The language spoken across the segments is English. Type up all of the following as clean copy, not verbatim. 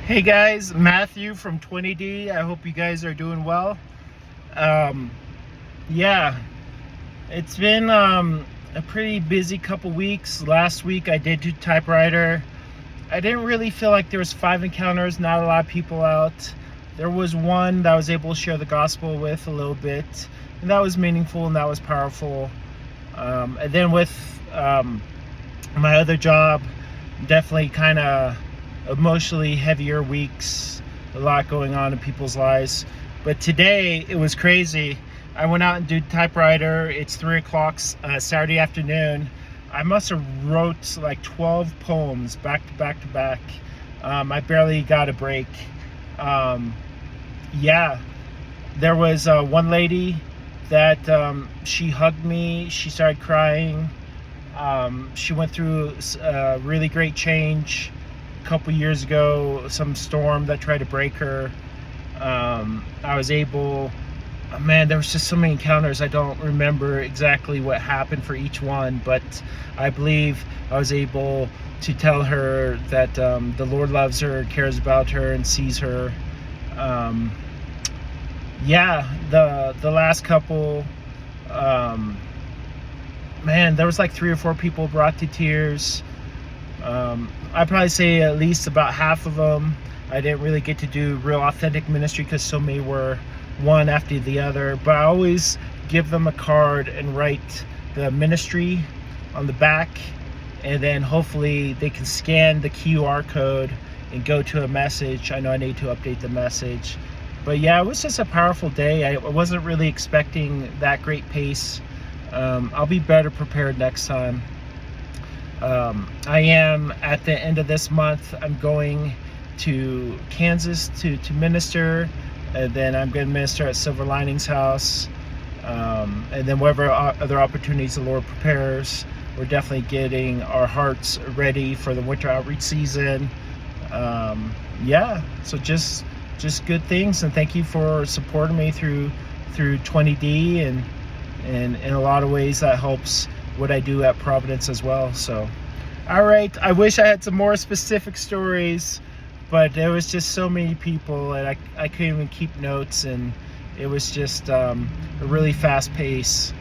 Hey guys, Matthew from 20D. I hope you guys are doing well. Yeah, it's been a pretty busy couple weeks. Last week I did do typewriter. I didn't really feel like there was 5 encounters, not a lot of people out. There was one that I was able to share the gospel with a little bit, and that was meaningful and that was powerful. And then with my other job, definitely kind of emotionally heavier weeks, a lot going on in people's lives. But today it was crazy. I went out and did typewriter. It's 3 o'clock Saturday afternoon. I must have wrote like 12 poems back to back to back. I barely got a break. Yeah, there was one lady that she hugged me. She started crying. She went through a really great change a couple years ago, some storm that tried to break her. I was able, man, there was just so many encounters. I don't remember exactly what happened for each one, but I believe I was able to tell her that the Lord loves her, cares about her, and sees her. Yeah, the last couple, man, there was like 3 or 4 people brought to tears. I'd probably say at least about half of them I didn't really get to do real authentic ministry because so many were one after the other. But I always give them a card and write the ministry on the back, and then hopefully they can scan the QR code and go to a message. I know I need to update the message. But yeah, it was just a powerful day. I wasn't really expecting that great pace. I'll be better prepared next time. I am, at the end of this month, I'm going to Kansas to minister, and then I'm going to minister at Silver Linings House, and then whatever other opportunities the Lord prepares. We're definitely getting our hearts ready for the winter outreach season. Yeah, so just good things, and thank you for supporting me through 20D, and in a lot of ways that helps what I do at Providence as well. So, all right, I wish I had some more specific stories, but there was just so many people, and I couldn't even keep notes, and it was just a really fast pace.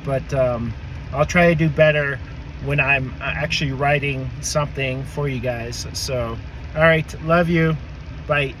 But I'll try to do better when I'm actually writing something for you guys. So, all right, love you. Bye.